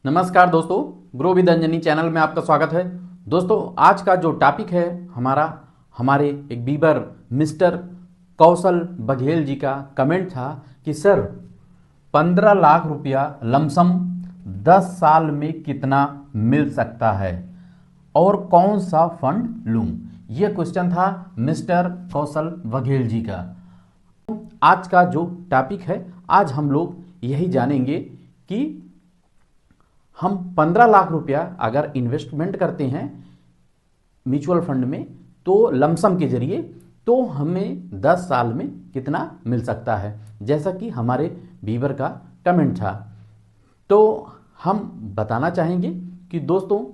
नमस्कार दोस्तों, grow with Anjani channel में आपका स्वागत है। दोस्तों, आज का जो टॉपिक है हमारे एक व्यूअर मिस्टर कौशल बघेल जी का कमेंट था कि सर 15 लाख रुपया लमसम 10 साल में कितना मिल सकता है और कौन सा फंड लूं। यह क्वेश्चन था मिस्टर कौशल बघेल जी का। आज का जो टॉपिक है, आज हम लोग यही जानेंगे कि हम 15 लाख रुपया अगर इन्वेस्टमेंट करते हैं म्यूचुअल फंड में तो लमसम के जरिए, तो हमें 10 साल में कितना मिल सकता है, जैसा कि हमारे व्यूअर का कमेंट था। तो हम बताना चाहेंगे कि दोस्तों,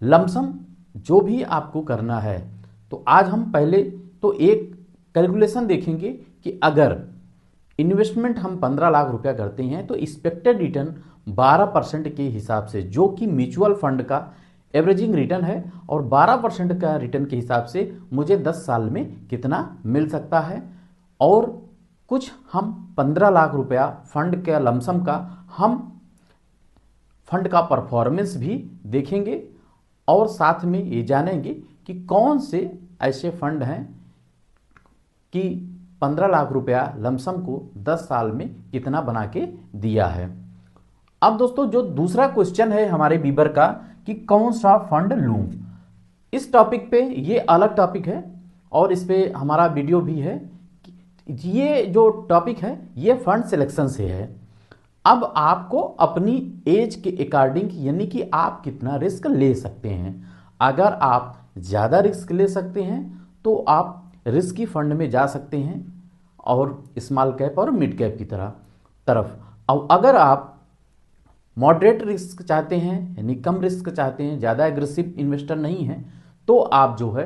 लमसम जो भी आपको करना है, तो आज हम पहले तो एक कैलकुलेशन देखेंगे कि अगर इन्वेस्टमेंट हम 15 लाख रुपया करते हैं तो एक्सपेक्टेड रिटर्न 12% के हिसाब से, जो कि म्यूचुअल फंड का एवरेजिंग रिटर्न है, और 12% का रिटर्न के हिसाब से मुझे 10 साल में कितना मिल सकता है। और कुछ हम 15 लाख रुपया फंड के लमसम का हम फंड का परफॉर्मेंस भी देखेंगे और साथ में ये जानेंगे कि कौन से ऐसे फंड हैं कि 15 लाख रुपया लमसम को 10 साल में कितना बना के दिया है। अब दोस्तों, जो दूसरा क्वेश्चन है हमारे व्यूअर का कि कौन सा फंड लूं, इस टॉपिक पे ये अलग टॉपिक है और इस पे हमारा वीडियो भी है। ये जो टॉपिक है ये फंड सिलेक्शन से है। अब आपको अपनी एज के अकॉर्डिंग, यानी कि आप कितना रिस्क ले सकते हैं। अगर आप ज़्यादा रिस्क ले सकते हैं तो आप रिस्की फंड में जा सकते हैं और स्मॉल कैप और मिड कैप की तरफ। और अगर आप मॉडरेट रिस्क चाहते हैं, यानी कम रिस्क चाहते हैं, ज़्यादा एग्रेसिव इन्वेस्टर नहीं हैं, तो आप जो है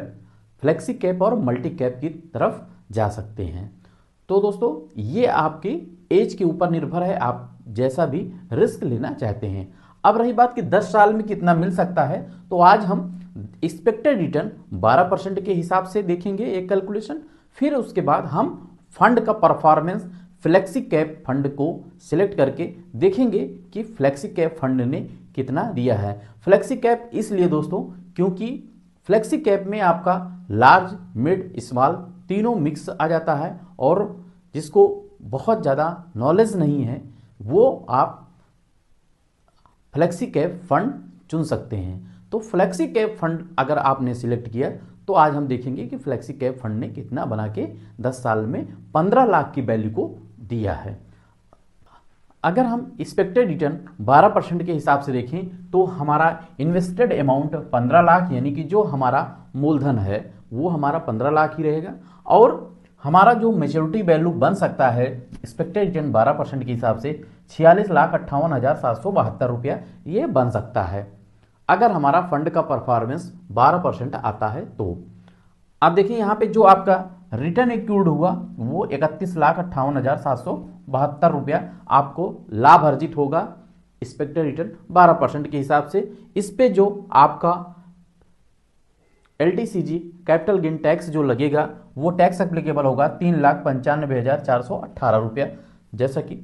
फ्लेक्सी कैप और मल्टी कैप की तरफ जा सकते हैं। तो दोस्तों, ये आपकी एज के ऊपर निर्भर है, आप जैसा भी रिस्क लेना चाहते हैं। अब रही बात कि 10 साल में कितना मिल सकता है, तो आज हम एक्सपेक्टेड रिटर्न 12% के हिसाब से देखेंगे एक कैलकुलेशन। फिर उसके बाद हम फंड का परफॉर्मेंस फ्लेक्सी कैप फंड को सिलेक्ट करके देखेंगे कि फ्लेक्सी कैप फंड ने कितना दिया है। फ्लेक्सी कैप इसलिए दोस्तों क्योंकि फ्लेक्सी कैप में आपका लार्ज, मिड, स्मॉल तीनों मिक्स आ जाता है, और जिसको बहुत ज़्यादा नॉलेज नहीं है वो आप फ्लेक्सी कैप फंड चुन सकते हैं। तो फ्लेक्सी कैप फंड अगर आपने सिलेक्ट किया तो आज हम देखेंगे कि फ्लेक्सी कैप फंड ने कितना बना के 10 साल में 15 लाख की वैल्यू को दिया है। अगर हम एक्सपेक्टेड रिटर्न 12% के हिसाब से देखें तो हमारा इन्वेस्टेड अमाउंट 15 लाख, यानी कि जो हमारा मूलधन है वो हमारा 15 लाख ही रहेगा, और हमारा जो मेच्योरिटी वैल्यू बन सकता है एक्सपेक्टेड रिटर्न 12% के हिसाब से 46,58,772 रुपया ये बन सकता है अगर हमारा फंड का परफॉर्मेंस 12% आता है। तो अब देखिए यहाँ पे जो आपका रिटर्न एक्यूर्ड हुआ वो 31,58,772 रुपया आपको लाभ अर्जित होगा एक्सपेक्टेड रिटर्न 12% के हिसाब से। इस पे जो आपका LTCG कैपिटल गेन टैक्स जो लगेगा वो टैक्स एप्लीकेबल होगा 3,95,418 रुपया, जैसा कि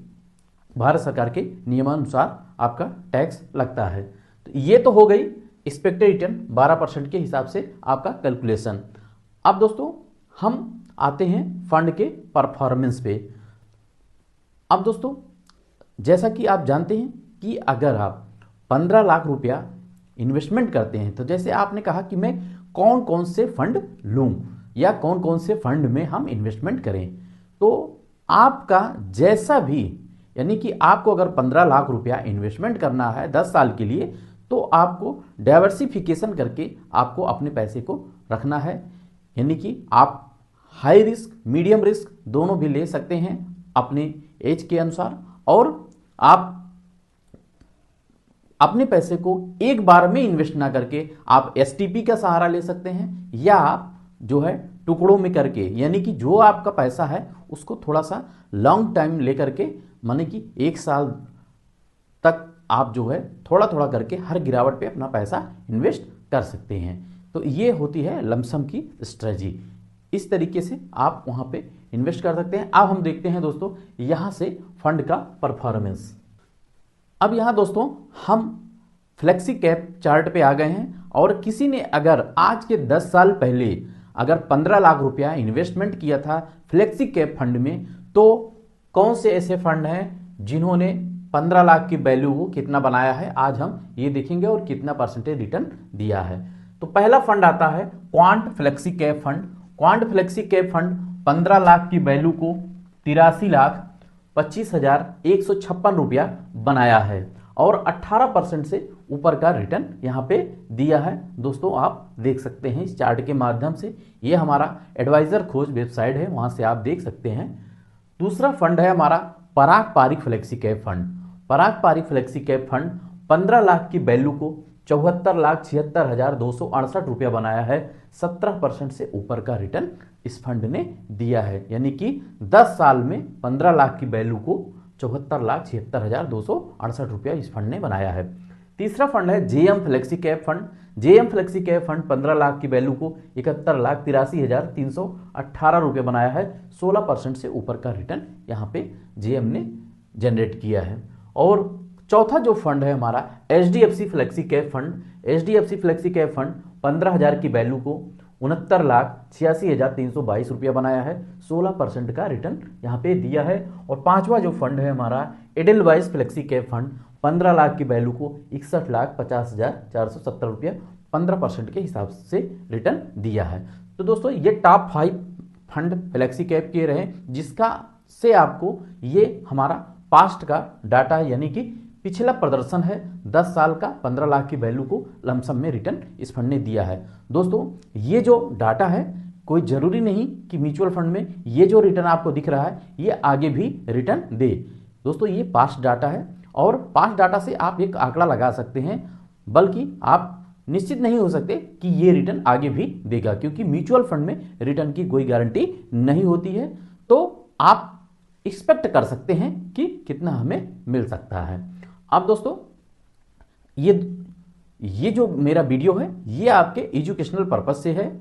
भारत सरकार के नियमानुसार आपका टैक्स लगता है। तो ये तो हो गई एक्सपेक्टेड रिटर्न 12% के हिसाब से आपका कैलकुलेशन। अब दोस्तों, हम आते हैं फंड के परफॉर्मेंस पे। अब दोस्तों, जैसा कि आप जानते हैं कि अगर आप 15 लाख रुपया इन्वेस्टमेंट करते हैं, तो जैसे आपने कहा कि मैं कौन कौन से फंड लूं या कौन कौन से फंड में हम इन्वेस्टमेंट करें, तो आपका जैसा भी, यानी कि आपको अगर 15 लाख रुपया इन्वेस्टमेंट करना है 10 साल के लिए, तो आपको डाइवर्सिफिकेशन करके आपको अपने पैसे को रखना है। यानी कि आप हाई रिस्क, मीडियम रिस्क दोनों भी ले सकते हैं अपने एज के अनुसार, और आप अपने पैसे को एक बार में इन्वेस्ट ना करके आप STP का सहारा ले सकते हैं, या आप जो है टुकड़ों में करके, यानी कि जो आपका पैसा है उसको थोड़ा सा लॉन्ग टाइम लेकर के, माने कि 1 साल तक आप जो है थोड़ा थोड़ा करके हर गिरावट पे अपना पैसा इन्वेस्ट कर सकते हैं। तो ये होती है लमसम की स्ट्रेटजी। इस तरीके से आप वहाँ पे इन्वेस्ट कर सकते हैं। अब हम देखते हैं दोस्तों यहाँ से फंड का परफॉर्मेंस। अब यहाँ दोस्तों हम फ्लेक्सी कैप चार्ट पे आ गए हैं और किसी ने अगर आज के 10 साल पहले अगर 15 लाख रुपया इन्वेस्टमेंट किया था फ्लेक्सी कैप फंड में, तो कौन से ऐसे फंड हैं जिन्होंने 15 लाख की वैल्यू को कितना बनाया है, आज हम ये देखेंगे और कितना परसेंटेज रिटर्न दिया है। तो पहला फंड आता है quant flexi cap fund. Quant flexi cap fund 15 lakh की वैल्यू को 83,25,156 रुपया बनाया है और 18% से ऊपर का रिटर्न यहाँ पे दिया है। दोस्तों आप देख सकते हैं इस चार्ट के माध्यम से, ये हमारा एडवाइजर खोज वेबसाइट है, वहां से आप देख सकते हैं। दूसरा फंड है हमारा Parag Parikh flexi cap fund. Parag Parikh flexi cap fund 15 lakh की वैल्यू को 74,76,268 रुपया बनाया है। 17% से ऊपर का रिटर्न इस फंड ने दिया है, यानी कि 10 साल में 15 लाख की वैल्यू को 74,76,268 रुपया इस फंड ने बनाया है। तीसरा फंड है JM flexi cap fund. JM flexi cap fund 15 lakh की वैल्यू को 71,83,318 रुपये बनाया है। 16% से ऊपर का रिटर्न यहाँ पे जेएम ने जनरेट किया है। और चौथा जो फंड है हमारा HDFC flexi cap fund. HDFC flexi cap fund 15,000 की वैल्यू को 69,86,322 रुपया बनाया है। 16% का रिटर्न यहाँ पे दिया है। और पांचवा जो फंड है हमारा Edelweiss flexi cap fund 15 lakh की वैल्यू को 61,50,470 रुपया 15% के हिसाब से रिटर्न दिया है। तो दोस्तों ये टॉप 5 फंड फ्लेक्सी कैप के रहे, जिसका से आपको ये हमारा पास्ट का डाटा यानी कि पिछला प्रदर्शन है 10 साल का 15 लाख की वैल्यू को लमसम में रिटर्न इस फंड ने दिया है। दोस्तों ये जो डाटा है कोई जरूरी नहीं कि म्यूचुअल फंड में ये जो रिटर्न आपको दिख रहा है ये आगे भी रिटर्न दे। दोस्तों ये पास्ट डाटा है और पास्ट डाटा से आप एक आंकड़ा लगा सकते हैं, बल्कि आप निश्चित नहीं हो सकते कि ये रिटर्न आगे भी देगा, क्योंकि म्यूचुअल फंड में रिटर्न की कोई गारंटी नहीं होती है। तो आप एक्सपेक्ट कर सकते हैं कि कितना हमें मिल सकता है। अब दोस्तों ये जो मेरा वीडियो है ये आपके एजुकेशनल पर्पज से है।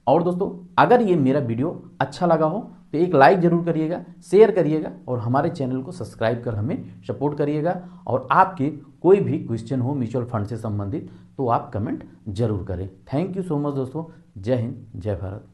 और दोस्तों अगर ये मेरा वीडियो अच्छा लगा हो तो एक लाइक जरूर करिएगा, शेयर करिएगा और हमारे चैनल को सब्सक्राइब कर हमें सपोर्ट करिएगा। और आपके कोई भी क्वेश्चन हो म्यूचुअल फंड से संबंधित तो आप कमेंट जरूर करें। थैंक यू सो मच दोस्तों। जय हिंद, जय भारत।